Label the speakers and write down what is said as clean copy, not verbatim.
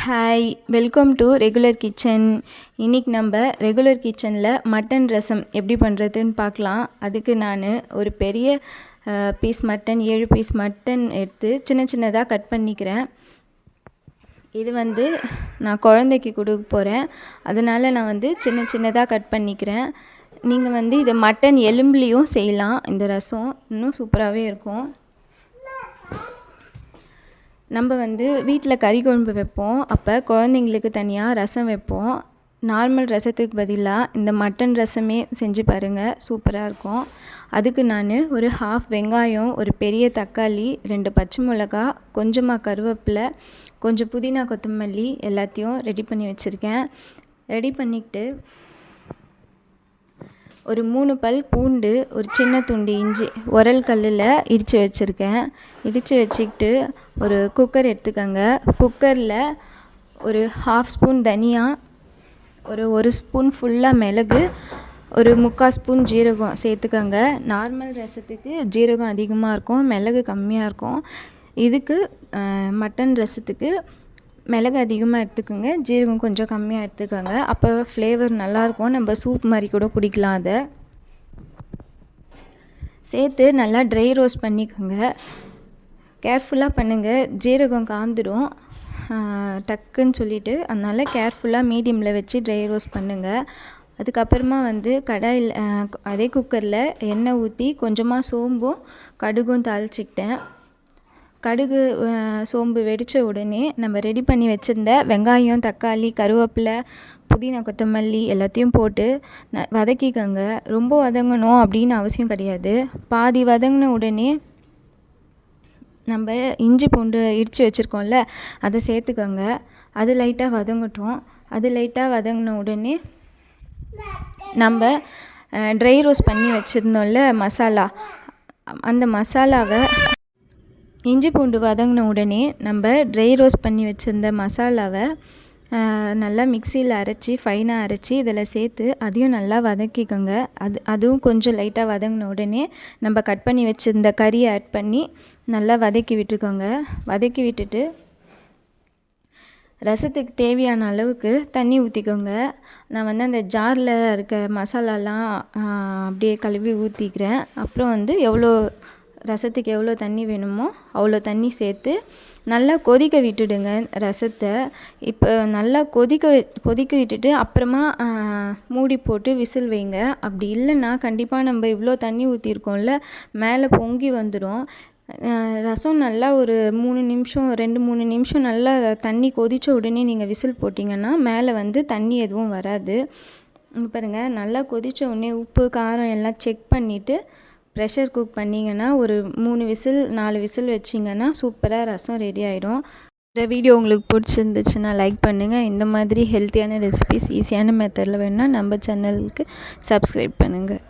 Speaker 1: Hi, welcome to regular kitchen. இன்றைக்கி நம்ம regular கிச்சனில் மட்டன் ரசம் எப்படி பண்ணுறதுன்னு பார்க்கலாம். அதுக்கு நான் ஒரு பெரிய பீஸ் மட்டன் 7 பீஸ் மட்டன் எடுத்து சின்ன சின்னதாக கட் பண்ணிக்கிறேன். இது நான் குழந்தைக்கு கொடுக்க போகிறேன், அதனால் நான் சின்ன சின்னதாக கட் பண்ணிக்கிறேன். நீங்கள் இதை மட்டன் எலும்புலேயும் செய்யலாம். இந்த ரசம் இன்னும் சூப்பராகவே இருக்கும். நம்ம வீட்டில் கறி குழம்பு வைப்போம், அப்போ குழந்தைங்களுக்கு தனியாக ரசம் வைப்போம். நார்மல் ரசத்துக்கு பதிலாக இந்த மட்டன் ரசமே செஞ்சு பாருங்கள், சூப்பராக இருக்கும். அதுக்கு நான் ஒரு ஹாஃப் வெங்காயம், ஒரு பெரிய தக்காளி, 2 பச்சை மிளகா, கொஞ்சமாக கருவேப்பிலை, கொஞ்சம் புதினா கொத்தமல்லி எல்லாத்தையும் ரெடி பண்ணி வச்சுருக்கேன். ரெடி பண்ணிக்கிட்டு ஒரு 3 பல் பூண்டு, ஒரு சின்ன துண்டு இஞ்சி உரல் கல்லில் இடித்து வச்சுருக்கேன். இடித்து வச்சுக்கிட்டு ஒரு குக்கர் எடுத்துக்கோங்க. குக்கரில் ஒரு 1/2 ஸ்பூன் தனியா, ஒரு ஸ்பூன் ஃபுல்லாக மிளகு, ஒரு 3/4 ஸ்பூன் ஜீரகம் சேர்த்துக்கோங்க. நார்மல் ரசத்துக்கு ஜீரகம் அதிகமாக இருக்கும், மிளகு கம்மியாக இருக்கும். இதுக்கு மட்டன் ரசத்துக்கு மிளகு அதிகமாக எடுத்துக்கோங்க, ஜீரகம் கொஞ்சம் கம்மியாக எடுத்துக்கோங்க. அப்போ ஃப்ளேவர் நல்லாயிருக்கும். நம்ம சூப் மாதிரி கூட குடிக்கலாம். அதை சேர்த்து நல்லா ட்ரை ரோஸ்ட் பண்ணிக்கோங்க. கேர்ஃபுல்லாக பண்ணுங்கள், ஜீரகம் காந்துடும் டக்குன்னு சொல்லிவிட்டு. அதனால் கேர்ஃபுல்லாக மீடியமில் வச்சு ட்ரை ரோஸ்ட் பண்ணுங்கள். அதுக்கப்புறமா கடாயில் அதே குக்கரில் எண்ணெய் ஊற்றி கொஞ்சமாக சோம்பும் கடுகும் தாளிச்சிக்கிட்டேன். கடுகு சோம்பு வெடித்த உடனே நம்ம ரெடி பண்ணி வச்சுருந்த வெங்காயம், தக்காளி, கருவேப்பிலை, புதினா கொத்தமல்லி எல்லாத்தையும் போட்டு வதக்கிக்கோங்க. ரொம்ப வதங்கணும் அப்படின்னு அவசியம் கிடையாது. பாதி வதங்கின உடனே நம்ம இஞ்சி பூண்டு இடித்து வச்சுருக்கோம்ல, அதை சேர்த்துக்கோங்க. அது லைட்டாக வதங்கட்டும். அது லைட்டாக வதங்கின உடனே நம்ம ட்ரை ரோஸ்ட் பண்ணி வச்சுருந்தோம்ல மசாலா, அந்த மசாலாவை இஞ்சி பூண்டு வதங்கின உடனே நம்ம ட்ரை ரோஸ்ட் பண்ணி வச்சுருந்த மசாலாவை நல்லா மிக்சியில் அரைச்சி ஃபைனாக அரைச்சி இதில் சேர்த்து அதையும் நல்லா வதக்கிக்கோங்க. அதுவும் கொஞ்சம் லைட்டாக வதங்கின உடனே நம்ம கட் பண்ணி வச்சுருந்த கறியை ஆட் பண்ணி நல்லா வதக்கி விட்டுக்கோங்க. வதக்கி விட்டுட்டு ரசத்துக்கு தேவையான அளவுக்கு தண்ணி ஊற்றிக்கோங்க. நான் அந்த ஜாரில் இருக்க மசாலாலாம் அப்படியே கழுவி ஊற்றிக்கிறேன். அப்புறம் எவ்வளோ ரசத்துக்கு எவ்வளோ தண்ணி வேணுமோ அவ்வளோ தண்ணி சேர்த்து நல்லா கொதிக்க விட்டுடுங்க ரசத்தை. இப்போ நல்லா கொதிக்க விட்டுட்டு அப்புறமா மூடி போட்டு விசில் வைங்க. அப்படி இல்லைன்னா கண்டிப்பாக நம்ம இவ்வளோ தண்ணி ஊற்றிருக்கோம்ல, மேலே பொங்கி வந்துடும். ரசம் நல்லா ஒரு 2-3 நிமிஷம் நல்லா தண்ணி கொதித்த உடனே நீங்கள் விசில் போட்டிங்கன்னா மேலே தண்ணி எதுவும் வராது. பாருங்கள், நல்லா கொதித்த உடனே உப்பு காரம் எல்லாம் செக் பண்ணிவிட்டு ப்ரெஷர் குக் பண்ணிங்கன்னா ஒரு 3 விசில் 4 விசில் வச்சிங்கன்னா சூப்பராக ரசம் ரெடி ஆகிடும். இந்த வீடியோ உங்களுக்கு பிடிச்சிருந்துச்சுன்னா லைக் பண்ணுங்கள். இந்த மாதிரி ஹெல்த்தியான ரெசிபிஸ் ஈஸியான மெத்தடில் வேணும்னா நம்ம சேனலுக்கு சப்ஸ்கிரைப் பண்ணுங்கள்.